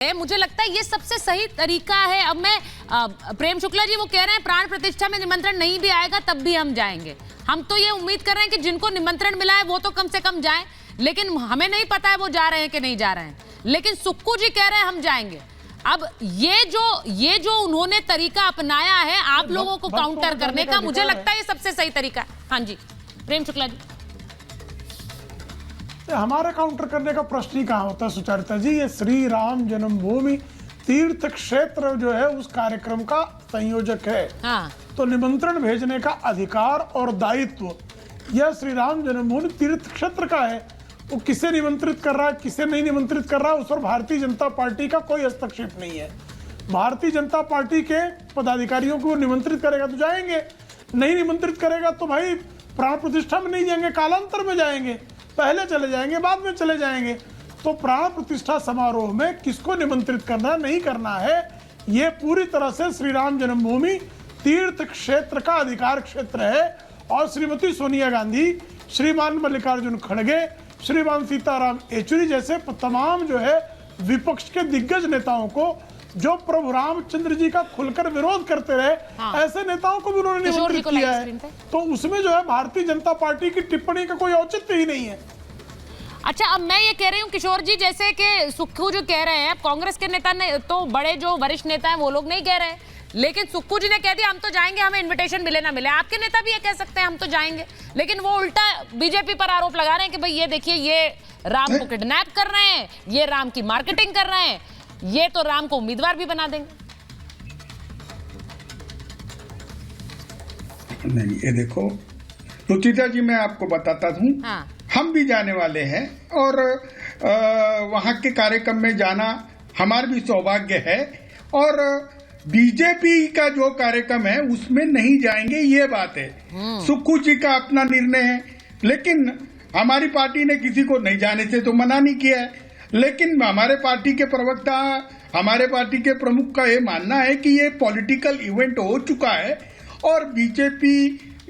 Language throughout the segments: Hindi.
मुझे लगता है ये सबसे सही तरीका है। अब मैं प्रेम शुक्ला जी वो कह रहे हैं प्राण प्रतिष्ठा में निमंत्रण नहीं भी आएगा तब भी हम जाएंगे। हम तो ये उम्मीद कर रहे हैं कि जिनको निमंत्रण मिला है वो तो कम से कम जाएं, लेकिन हमें नहीं पता है वो जा रहे हैं कि नहीं जा रहे हैं। लेकिन सुक्कू जी कह रहे हैं हम जाएंगे। अब ये जो उन्होंने तरीका अपनाया है आप लोगों को काउंटर करने का, मुझे लगता है ये सबसे सही तरीका है। हाँ जी प्रेम शुक्ला जी। हमारा काउंटर करने का प्रश्न ही कहाँ होता है सुचरिता जी। ये श्री राम जन्मभूमि तीर्थ क्षेत्र जो है उस कार्यक्रम का संयोजक है। हाँ। तो निमंत्रण भेजने का अधिकार और दायित्व यह श्री राम जन्मभूमि तीर्थ क्षेत्र का है। वो किसे निमंत्रित कर रहा है किसे नहीं निमंत्रित कर रहा है उस पर भारतीय जनता पार्टी का कोई हस्तक्षेप नहीं है। भारतीय जनता पार्टी के पदाधिकारियों को निमंत्रित करेगा तो जाएंगे, नहीं निमंत्रित करेगा तो भाई प्राण प्रतिष्ठा में नहीं जाएंगे, कालांतर में जाएंगे, पहले चले जाएंगे बाद में चले जाएंगे। तो प्राण प्रतिष्ठा समारोह में किसको निमंत्रित करना नहीं करना है ये पूरी तरह से श्री राम जन्मभूमि तीर्थ क्षेत्र का अधिकार क्षेत्र है। और श्रीमती सोनिया गांधी, श्रीमान मल्लिकार्जुन खड़गे, श्रीमान सीताराम येचुरी जैसे तमाम जो है विपक्ष के दिग्गज नेताओं को जो प्रभु रामचंद्र जी का खुलकर विरोध करते रहे, हाँ। ऐसे नेताओं को भी उन्होंने निमंत्रित किया है। तो उसमें जो है भारतीय जनता पार्टी की टिप्पणी का कोई औचित्य ही नहीं है। अच्छा अब मैं ये कह रही हूँ किशोर जी, जैसे कि सुक्खू जो कह रहे हैं, कांग्रेस के नेता ने तो बड़े जो वरिष्ठ नेता हैं वो लोग नहीं कह रहे, लेकिन सुक्खू जी ने कह दिया हम तो जाएंगे, हमें इन्विटेशन मिले ना मिले। आपके नेता भी ये कह सकते हैं हम तो जाएंगे, लेकिन वो उल्टा बीजेपी पर आरोप लगा रहे हैं कि भाई ये देखिए ये राम को किडनैप कर रहे हैं, ये राम की मार्केटिंग कर रहे हैं, ये तो राम को उम्मीदवार भी बना देंगे। नहीं ये देखो सुचिता जी मैं आपको बताता हूँ, हाँ। हम भी जाने वाले हैं और वहाँ के कार्यक्रम में जाना हमारा भी सौभाग्य है। और बीजेपी का जो कार्यक्रम है उसमें नहीं जाएंगे ये बात है। सुक्खू जी का अपना निर्णय है, लेकिन हमारी पार्टी ने किसी को नहीं जाने से तो मना नहीं किया है। लेकिन हमारे पार्टी के प्रवक्ता, हमारे पार्टी के प्रमुख का ये मानना है कि ये पॉलिटिकल इवेंट हो चुका है और बीजेपी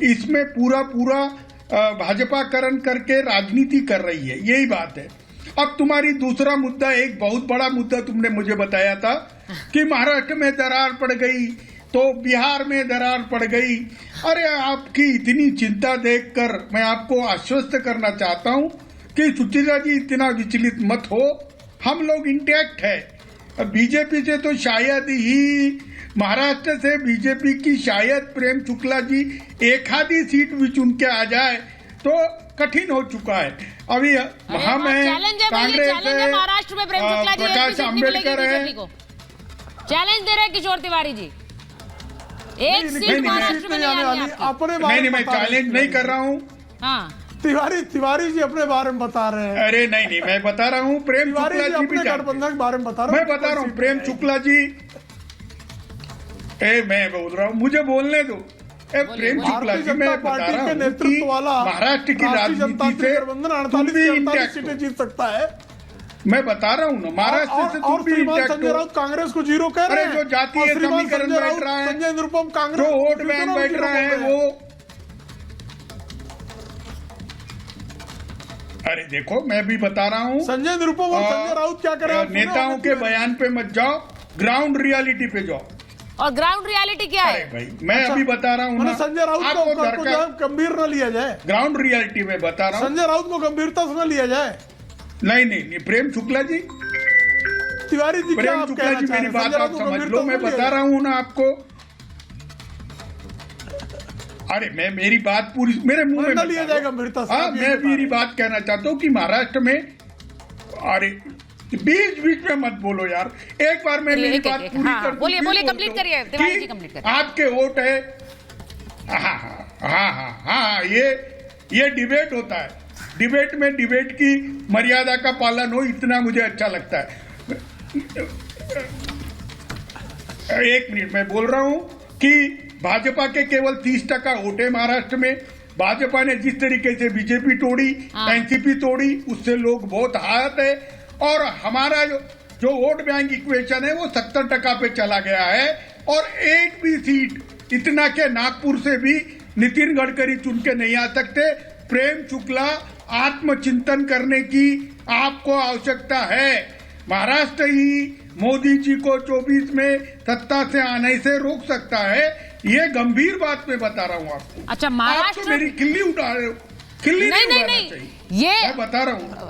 इसमें पूरा भाजपाकरण करके राजनीति कर रही है, यही बात है। अब तुम्हारी दूसरा मुद्दा, एक बहुत बड़ा मुद्दा तुमने मुझे बताया था कि महाराष्ट्र में दरार पड़ गई तो बिहार में दरार पड़ गई। अरे आपकी इतनी चिंता देखकर मैं आपको आश्वस्त करना चाहता हूँ कि सुचिता जी इतना विचलित मत हो, हम लोग इंटैक्ट है। बीजेपी से तो शायद ही महाराष्ट्र से बीजेपी की शायद प्रेम शुक्ला जी एक आधी सीट भी चुन के आ जाए तो कठिन हो चुका है। अभी वहां में कांग्रेस है, महाराष्ट्र में प्रेम शुक्ला जी प्रकाश अम्बेडकर है, चैलेंज दे रहे हैं किशोर तिवारी जी। एक सीट महाराष्ट्र में नहीं, मैं चैलेंज नहीं कर रहा हूँ। हाँ तिवारी जी अपने बारे में बता रहे हैं। अरे नहीं मैं बता रहा हूँ प्रेम शुक्ला जी भी गठबंधन के बारे में बता रहा हूँ। मैं बता रहा हूँ प्रेम शुक्ला जी, मैं बोल रहा हूँ मुझे बोलने दो। प्रेम शुक्ला जी मैं बता रहा हूँ कि महाराष्ट्र की राजनीति से तुम भी इंटैक्ट जीत सकता है। मैं बता रहा हूँ ना, महाराष्ट्र से तुम भी इंटैक्ट संजय राउत कांग्रेस को जीरो कह रहे हैं। जो जातीय समीकरण बैठ रहा है, संजय निरुपम कांग्रेस जो वोट बैंक बैठ रहा है वो, अरे देखो मैं भी बता रहा हूँ संजय निरुपम और संजय राउत क्या कर रहे हैं। नेताओं के बयान पे मत जाओ, ग्राउंड रियलिटी पे जाओ। और ग्राउंड रियलिटी क्या है भाई मैं अभी बता रहा हूँ ना, संजय राउत को गंभीर न लिया जाए। ग्राउंड रियलिटी में बता रहा हूँ, संजय राउत को गंभीरता से न लिया जाए। नहीं प्रेम शुक्ला जी, तिवारी जी, प्रेम शुक्ला जी मेरी बात आप समझ लो, मैं बता रहा हूँ ना आपको। अरे मैं मेरी बात पूरी मेरे मुंह में लिया जाएगा गंभीरता से। हाँ मैं मेरी बात कहना चाहता हूँ कि महाराष्ट्र में, अरे बीच में मत बोलो यार, एक बार मैं मेरी बात पूरी कर दूं। बोलिए कंप्लीट करिए तिवारी जी, कंप्लीट करिए। आपके वोट है, हाँ ये डिबेट होता है, डिबेट में डिबेट की मर्यादा का पालन हो, इतना मुझे अच्छा लगता है। एक मिनट मैं बोल रहा हूं कि भाजपा के केवल 30% वोट है महाराष्ट्र में। भाजपा ने जिस तरीके से बीजेपी तोड़ी, एनसीपी तोड़ी, उससे लोग बहुत आहत है। और हमारा जो वोट बैंक इक्वेशन है वो 70% पे चला गया है। और एक भी सीट, इतना के नागपुर से भी नितिन गडकरी चुन के नहीं आ सकते। प्रेम शुक्ला, आत्मचिंतन करने की आपको आवश्यकता है। महाराष्ट्र ही मोदी जी को 24 में सत्ता से आने से रोक सकता है। ये गंभीर बात मैं बता रहा हूँ आपको। अच्छा, आप तो महाराष्ट्र मेरी खिल्ली उड़ा रहे हो, खिल्ली नहीं, उड़ाना नहीं, चाहिए। ये मैं बता रहा हूँ।